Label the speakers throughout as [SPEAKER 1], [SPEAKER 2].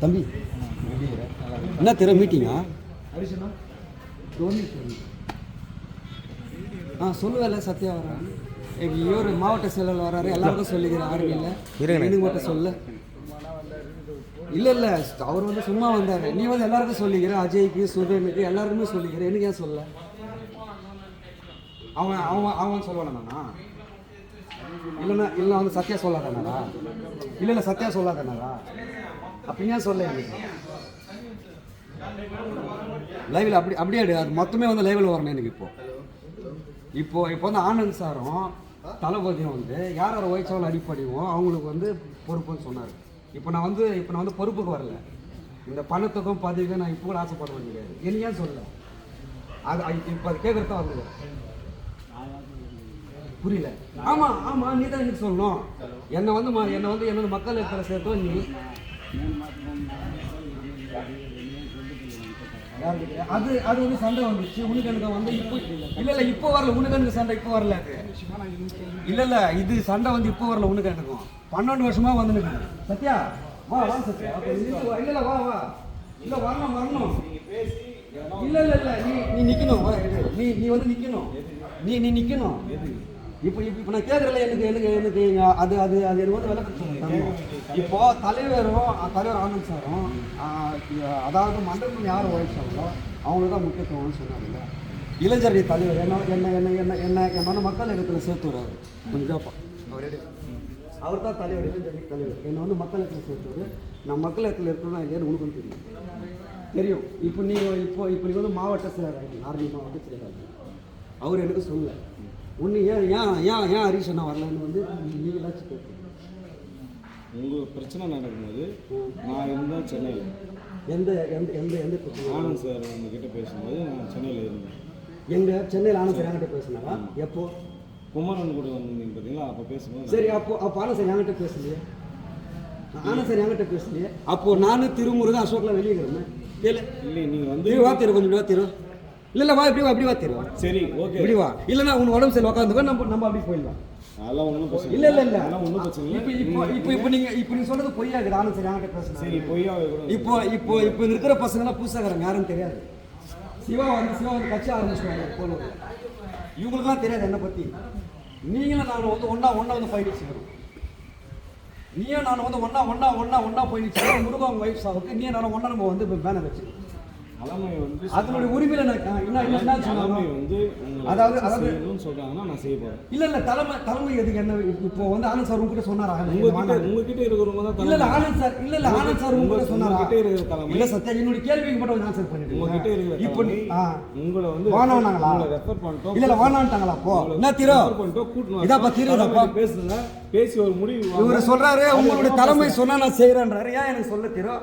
[SPEAKER 1] தம்பி என்ன தெரு மீட்டிங்கா? சொல்லுவேல சத்யா வரான். இவர் மாவட்ட செயலர் வராரு, எல்லாருக்கும் சொல்லிக்கிறேன். ஆர்மியில் எனக்கு மட்டும் சொல்ல. இல்லை அவர் வந்து சும்மா வந்தார். நீ வந்து எல்லாருக்கும் சொல்லிக்கிற, அஜய்க்கு சுரேனுக்கு எல்லாருக்குமே சொல்லிக்கிறேன். எனக்கு ஏன் சொல்ல? அவன் அவன் அவன் சொல்லுவானா? இல்லைன்னா வந்து சத்யா சொல்லாதானா? இல்லை சத்யா சொல்லாதானா? அப்படின்னா சொல்ல லைவில் அப்படியே அது மொத்தமே வந்து லைவில் வரணும் எனக்கு. இப்போ வந்து ஆனந்த் சாரும் தளபதியும் வந்து யார் ஒய்ச்சாவில் அடிப்படையும் அவங்களுக்கு வந்து பொறுப்புன்னு சொன்னார். இப்போ நான் வந்து பொறுப்புக்கு வரல. இந்த பணத்துக்கும் பதவிக்கும் நான் இப்போ கூட ஆசைப்பட முடியாது. என்ன ஏன் சொல்ல? அது இப்போ அது கேட்குறதா வந்து புரியல. ஆமாம் நீ தான் எனக்கு சொல்லணும். என்னை வந்து என்னோட மக்கள் இருக்கிற சேர்த்தோ நீ அது வந்து சண்டை வந்துச்சு. உனக்கு எனக்கு வந்து இப்போ இல்லை இப்போ வரல. உனக்கு எனக்கு சண்டை இப்போ வரல. அது இல்லை இது சண்டை வந்து இப்போ வரல. உனக்கு எனக்கும் 12 வருஷமா வந்து சத்யா வா சத்யா இல்லை வா இல்லை வரணும் இல்லை நீ நிற்கணும். நீ வந்து நிற்கணும். நீ நிற்கணும். இப்போ நான் கேட்குறல எனக்கு அது எனக்கு வந்து விளக்கம் சொல்லணும். இப்போ தலைவர் ஆனந்த் சாரும் அதாவது மண்டபம் யார் உழைச்சாங்களோ அவங்களுக்கு தான் முக்கியத்துவம்னு சொன்னாங்க. இளைஞரணி தலைவர் என்னோட மக்கள் இடத்துல சேர்த்து வர்றாரு. கொஞ்சம் அவர் தான் தலைவர், இளைஞரணி தலைவர். என்னை வந்து மக்கள் இடத்துல சேர்த்து வரு. நான் மக்கள் இடத்துல இருக்கணும் இல்லையான்னு உனக்கு தெரியும். இப்போ நீ வந்து மாவட்ட செயலர் ஆர்மி மாவட்ட செயலர் அவர் எனக்கு சொல்லலை. ஒன்று ஏன் ஹரிஷ் அண்ணா வரலன்னு வந்து நீங்கள் ஏதாச்சும் கேட்குறீங்க.
[SPEAKER 2] உங்கள் பிரச்சனை நடக்கும்போது நான் இருந்தால் சென்னையில்
[SPEAKER 1] எந்த எந்த எந்த எந்த பிரச்சனை?
[SPEAKER 2] ஆனந்த் சார் உங்ககிட்ட பேசும்போது நான் சென்னையில் இருந்தேன்.
[SPEAKER 1] சென்னையில் ஆனந்த் சார் என்கிட்ட பேசினாரா? எப்போ?
[SPEAKER 2] குமரன் கூட வந்தீங்க பார்த்தீங்களா? அப்போ பேசும்போது
[SPEAKER 1] சரி. அப்போ ஆனந்த் சார் என்கிட்ட பேசலையே. ஆனந்த் சார் என்கிட்ட பேசலையே. அப்போது நானும் திருமுருகன் அசோக்லாம் வெளியே இருக்கிறேன்.
[SPEAKER 2] இல்லை நீங்கள் வந்து
[SPEAKER 1] வாத்திரு கொஞ்சம் வாத்திரும். இல்லை வா இப்படி வா தருவோம்.
[SPEAKER 2] சரி ஓகே
[SPEAKER 1] இப்படி வா. இல்லைன்னா உன் உடம்பு சரி உட்காந்துக்கோ. நம்ம அப்படி போயிடலாம்.
[SPEAKER 2] அதெல்லாம் ஒன்றும் பிரச்சனை
[SPEAKER 1] இல்லை
[SPEAKER 2] ஒன்றும் பிரச்சனை இல்லை.
[SPEAKER 1] இப்போ நீங்கள் சொல்கிறது பொய்யா இருக்குது. ஆனந்த் சரி என்கிட்ட பேசுகிறேன்.
[SPEAKER 2] சரி பொய்யா
[SPEAKER 1] இப்போ இருக்கிற பசங்களாம் புதுசாகிறாங்க. யாரும் தெரியாது. சிவா வந்து கட்சி ஆரம்பிச்சுவாங்க போல. இவங்களுக்குலாம் தெரியாது என்னை பற்றி. நீங்களும் நான் வந்து ஒன்றா வந்து பயணிச்சுக்கிறோம். நீயும் நான் வந்து ஒன்றா பயணிச்சுக்கிறோம். முருகன் வைஃப் சாவுக்கு நீ நான் ஒன்றா நம்ம வந்து பேனர் வச்சுக்கிறோம். அதனுடைய உரிமையில அதாவது
[SPEAKER 2] சொல்றாங்கன்னா நான் செய்ய போறேன்.
[SPEAKER 1] இல்ல தலைமை எதுக்கு என்ன? இப்போ வந்து ஆனந்த் சார் உங்ககிட்ட சொன்னாரா?
[SPEAKER 2] உங்ககிட்ட இருக்கிறவங்க தான்
[SPEAKER 1] இல்ல ஆனந்த் சார் உங்ககிட்ட சொன்னாரா? இல்ல சத்யா என்னோட கேள்விக்கு மட்டும் ஆன்சர் பண்ணிடுங்க.
[SPEAKER 2] உங்ககிட்ட இருக்கிற இப்போ உங்களை வந்து
[SPEAKER 1] வானவனாங்களா?
[SPEAKER 2] ரெஃபர் பண்ணிட்டோம்.
[SPEAKER 1] இல்ல வானவன்ட்டாங்களா? அப்போ என்ன தீரோ இதாப்பா தீரோதாப்பா
[SPEAKER 2] பேசுங்க. பேசி ஒரு முடிவு
[SPEAKER 1] இவர் சொல்றாரு. உங்களுடைய தலைமை சொன்னா நான் செய்யறேன்றாரு. ஏன் எனக்கு சொல்ல தீரோ?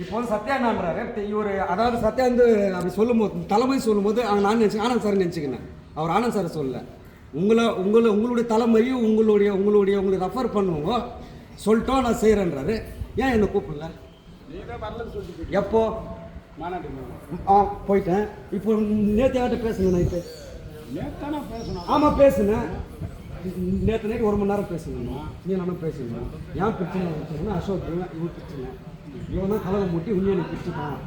[SPEAKER 1] இப்போ வந்து சத்யா என்னன்றாரு இவர், அதாவது சத்யா வந்து அப்படி சொல்லும்போது தலைமை சொல்லும்போது நான் ஆனந்த் சார் நினச்சிக்கினேன். அவர் ஆனந்த் சார் சொல்லலை. உங்களுடைய தலைமையும் உங்களுடைய ரெஃபர் பண்ணுவோங்க சொல்லிட்டோம் நான் செய்கிறேன்றாரு. ஏன் என்னை கூப்பிடல? எப்போ போயிட்டேன். இப்போ நேற்று யார்கிட்ட பேசுனேன்? நைட்டு ஆமாம் பேசுனேன். நேற்று நைட்டு 1 மணி நேரம் பேசணும். நீ நானும் பேசணும். ஏன் பிரச்சனை? அசோக் இவன் பிரச்சனை. இவன் தான் கலவை மூட்டி உண்மையை பிடிச்சிட்டான்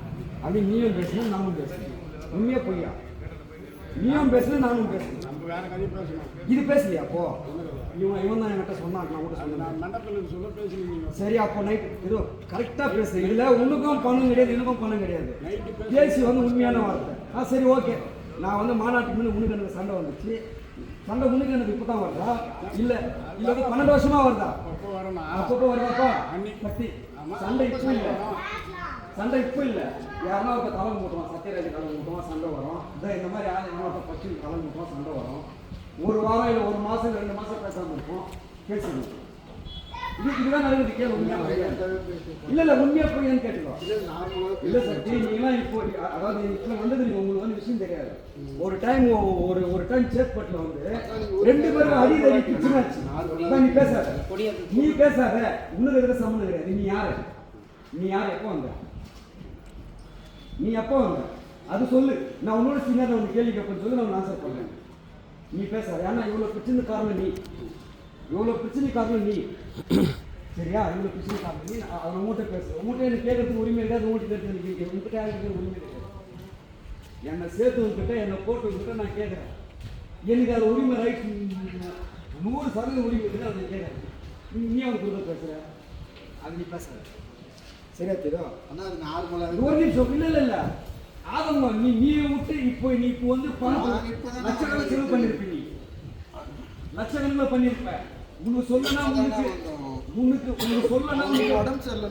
[SPEAKER 1] அப்படின்னு நீயும் பேசணும் நானும் பேசணும். உண்மையே பொய்யா? நீயும் பேசணும் நானும் பேசணும். இது பேசலையா? அப்போ இவன் தான் என்கிட்ட சொன்னான். நான் கூட சொன்னேன். சரி அப்போ நைட்டு கரெக்டாக பேசுறேன். இதில் உனக்கும் பணம் கிடையாது, எனக்கும் பணம் கிடையாது. பேசி வந்து உண்மையான வார்த்தை. சரி ஓகே. நான் வந்து மாநாட்டுக்கு முன்னே உனக்கு எனக்கு சண்டை வந்துச்சு. சண்டை முன்னுக்கு எனக்கு இப்போ தான் வருதா? இல்லை 12 வருஷமா வருதா? அப்பப்போ வருதாப்பா கட்டி சண்டை இப்போ இல்லை. யாருன்னா ஒருத்த கலந்து மூட்டுவான், சத்தியராஜ் கலந்து மூட்டுவான், சண்டை வரும். இதான் இந்த மாதிரி யாரும் பச்சு கலந்து மூட்டுவான், சண்டை வரும். ஒரு வாரம் இல்லை 1 மாதம் 2 மாதம் பேசாமல் இருப்போம். பேசணும். இதுதான் நடக்குது. கேள்வி உண்மையாக இல்லை உண்மையாக போய்ன்னு கேட்டுக்கோ. இல்லை சக்தி நீங்களாம் இப்போ அதாவது இப்போ வந்தது உங்களுக்கு வந்து விஷயம் தெரியாது. ஒரு டைம் சேத்பட்டில் வந்து 2 பேரும் அடிதடி பிச்சுனாச்சு. நீ பேசாத உனக்கு எதுக்கு சம்மந்தம் கிடையாது. நீ யார் எப்போ வந்த அது சொல்லு. நான் உன்னோட சீனியர் உனக்கு கேள்வி கேட்பேன்னு சொல்லி நான் ஆன்சர் பண்ணேன். நீ பேசாத. ஏன்னா இவ்வளோ பிரச்சனை காரணம் நீ. சரியா? இவ்வளோ பிரச்சனை காரணி அதை உங்கள்கிட்ட பேசுகிறேன். உங்கள்கிட்ட எனக்கு கேட்கறதுக்கு உரிமை கிடையாது, உங்கள்கிட்ட கேட்கறதுக்கு உங்கள்கிட்ட யாருக்கு உரிமை கிடையாது. என்னை சேர்த்துக்கிட்ட என்னை போட்டுக்கிட்ட நான் கேட்குறேன். எனக்கு அது உரிமை ரைட் 100% உரிமை இருக்குது. அதை கேட்குறேன். நீ அவனுக்கு கொடுக்க பேசுகிற, அது நீ பேசுகிற சரியா தெரியும்.
[SPEAKER 3] ஆனால் அது நார்மலாக
[SPEAKER 1] ஒரு நிமிஷம் இல்லை ஆதம்மா நீ விட்டு இப்போ நீ இப்போ வந்து பணம் லட்சக்கணக்கில் செலவு பண்ணியிருப்ப. நீ லட்சக்கணக்கில் பண்ணியிருப்ப. உனக்கு சொல்லனா உனக்கு சொல்லனா
[SPEAKER 3] உடம்பு சரியில்லை.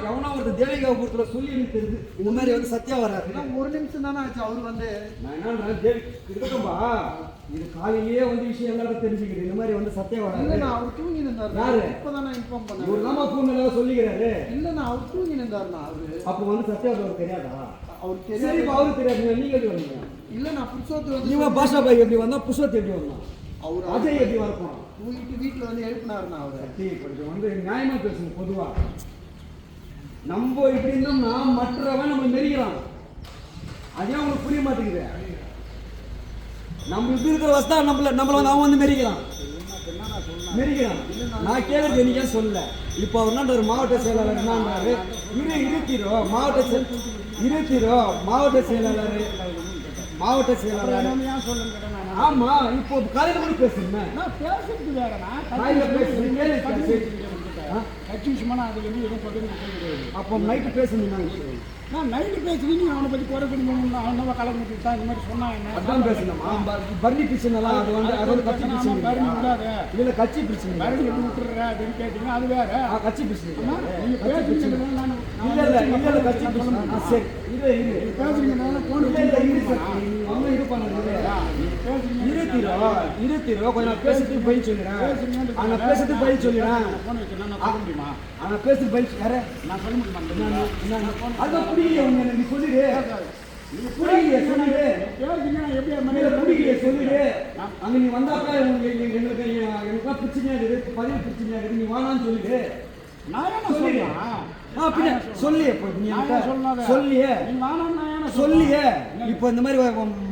[SPEAKER 1] எவனோ ஒரு தேவிகாபுரத்தில் சொல்லி எனக்கு தெரியுது இந்த மாதிரி வந்து சத்யா வராது.
[SPEAKER 3] ஒரு நிமிஷம் தானே ஆச்சு அவர் வந்து.
[SPEAKER 1] நான் என்ன இருக்கட்டும்பா, இது காலையிலேயே வந்து விஷயம் எல்லாரும் தெரிஞ்சுக்கிது இந்த மாதிரி வந்து சத்யா வராது.
[SPEAKER 3] இல்லைண்ணா அவர் தூங்கி நின்றாரு.
[SPEAKER 1] யாரு
[SPEAKER 3] இப்போதான் நான் இன்ஃபார்ம் பண்ணேன்.
[SPEAKER 1] ஒரு நாம ஃபோன் ஏதாவது சொல்லிக்கிறாரு.
[SPEAKER 3] இல்லைண்ணா அவர் தூங்கி நின்றாருண்ணா. அவரு
[SPEAKER 1] அப்போ வந்து சத்யா அவருக்கு தெரியாதா?
[SPEAKER 3] அவருக்கு
[SPEAKER 1] சரி
[SPEAKER 3] தெரியாது.
[SPEAKER 1] அவருக்கு தெரியாது. நீங்க எப்படி வந்தீங்க?
[SPEAKER 3] இல்லைண்ணா புருஷோத்து வந்து
[SPEAKER 1] நீங்க பாஷா பாய் எப்படி வந்தா புருஷோத்து எப்படி வந்தான்?
[SPEAKER 3] அவர்
[SPEAKER 1] அஜய் எப்படி வரப்போம்?
[SPEAKER 3] தூங்கிட்டு வீட்டில் வந்து எழுப்பினாருண்ணா அவர்.
[SPEAKER 1] கொஞ்சம் வந்து நியாயமா பேசுங்க. பொதுவா நம்ம இப்படி இருந்தோம்னா மற்றவன் நம்ம மெரிக்கிறான். அதே உங்களுக்கு புரிய மாட்டேங்குது. நம்ம இப்படி இருக்கிற வசதா நம்மள வந்து அவன் வந்து மெரிக்கிறான். நான் கேட்கறது என்னைக்கே சொல்லல. இப்போ அவர் என்ன ஒரு மாவட்ட செயலாளர் என்னன்றாரு, மாவட்ட செயலாளர் ஆமா. இப்போ காலையில கூட பேசுங்க.
[SPEAKER 4] பேசுறது வேறனா கட்சி விஷயமா அது வந்து எதுவும் சொல்லுங்க.
[SPEAKER 1] அப்போ நைட்டு பேசுனீங்க.
[SPEAKER 4] நான் நைட்டு பேசுறீங்க அவனை பற்றி குறை பண்ணி அவனவா கலந்து தான் இந்த மாதிரி சொன்னாங்க.
[SPEAKER 1] அதான் பேசணுமா? பர்னி பிரச்சனைலாம் அது வந்து கட்சி பிரச்சனை
[SPEAKER 4] விடாது.
[SPEAKER 1] இல்லை கட்சி பிரச்சனை
[SPEAKER 4] மறுபடி எப்படி விட்டுற அப்படின்னு கேட்டீங்க. அது வேற
[SPEAKER 1] கட்சி பிரச்சனை.
[SPEAKER 4] நீங்க பேசுறீங்க.
[SPEAKER 1] இல்லை கட்சி பிரச்சனை. சரி
[SPEAKER 4] பேசுறீங்க போன்
[SPEAKER 1] இது பண்ணுறது இருத்திரோ கொஞ்சம் நான் பேசுறதுக்கு பதில் சொல்லிடுறேன். நான் பேசுறதுக்கு பதில் சொல்லிடுறேன்.
[SPEAKER 4] போன் வச்சுன்னா நான் சொல்ல முடியுமா?
[SPEAKER 1] நான் பேசுறதுக்கு பதில் யாரு
[SPEAKER 4] நான் சொல்ல முடியுமா?
[SPEAKER 1] அதான் புரியல. நீ சொல்லிடு. புரியலையே சொல்லிடு. புரியலையே சொல்லிடு. அங்க நீ வந்தாக்கா எங்களுக்கு பிரச்சனையா இருக்குது. பதில் பிரச்சனையா இருக்குது. நீ வானான்னு சொல்லிடு.
[SPEAKER 4] நான் என்ன சொல்லியா?
[SPEAKER 1] சொல்லியே சொல்லியே சொல்லியே. இப்போ இந்த மாதிரி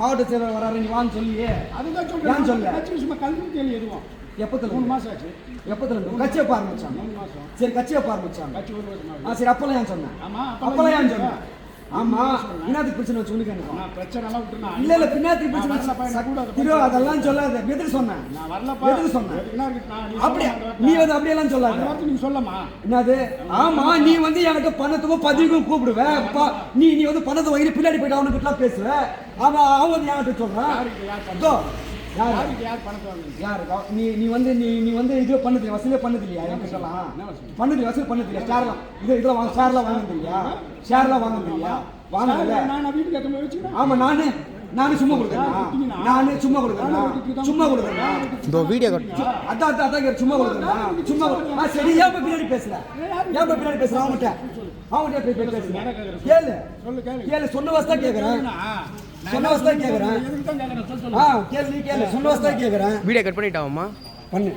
[SPEAKER 1] மாவட்ட செயலர் வராரு, நீ வான்னு சொல்லியே.
[SPEAKER 4] அதுதான் சொல்றேன்.
[SPEAKER 1] சொல்ல
[SPEAKER 4] சும்மா கல்வி கேள்வி எதுவும்
[SPEAKER 1] எப்பத்துல
[SPEAKER 4] 3 மாசம் ஆச்சு.
[SPEAKER 1] எப்பத்துல கட்சியை ஆரம்பிச்சாங்க?
[SPEAKER 4] 3 மாசம்.
[SPEAKER 1] சரி கட்சியை ஆரம்பிச்சாங்க.
[SPEAKER 4] கட்சி 1 வருஷம்.
[SPEAKER 1] சரி அப்பெல்லாம் ஏன் சொன்னேன்?
[SPEAKER 4] ஆமா
[SPEAKER 1] அப்பெல்லாம் ஏன் சொன்னேன்? ஆமா பின்னாத்துக்கு பிரச்சனை வச்சு உனக்கு எனக்கு
[SPEAKER 4] நான் பிரச்சனை எல்லாம் விட்டுனா
[SPEAKER 1] இல்ல பின்னாத்துக்கு பிரச்சனை அதெல்லாம் சொல்லாத. எதுக்கு சொன்னேன்?
[SPEAKER 4] நான் வரலப்பா.
[SPEAKER 1] எதுக்கு சொன்னேன்?
[SPEAKER 4] அப்படியே
[SPEAKER 1] நீ வந்து அப்படியெல்லாம் சொல்லாத.
[SPEAKER 4] நீங்க சொல்லமா?
[SPEAKER 1] என்னது? ஆமா நீ வந்து எனக்கு பணத்துக்கும் பதவிக்கும் கூப்பிடுவ. நீ வந்து பணத்தை வாங்கி பின்னாடி போயிட்டு அவனுக்கு கிட்ட பேசுவ. அவன் வந்து யார்கிட்ட சொல்றான்? நீ வந்து இது பண்ணது வசூலே பண்ணது இல்லையா? பண்ணது வசூல் பண்ணது இல்லையா? ஷேர்லாம் இதெல்லாம் ஷேர்லாம் வாங்கினது இல்லையா? ஷேர்லாம் வாங்கினது இல்லையா? வாங்கல. ஆமா நானு சும்மா கொடுக்குறேன். சும்மா கொடுக்குறேன்.
[SPEAKER 5] இந்த வீடியோ
[SPEAKER 1] அதான் சும்மா கொடுக்குறேன். சும்மா சரி. ஏன் பின்னாடி பேசுறேன்? அவன்கிட்ட பேசுறேன். கேளு சொன்ன வசதா கேட்கறேன். கேளு சொன்ன வசதா கேட்கறேன்.
[SPEAKER 5] வீடியோ கட் பண்ணிட்டாமா
[SPEAKER 1] பண்ணு.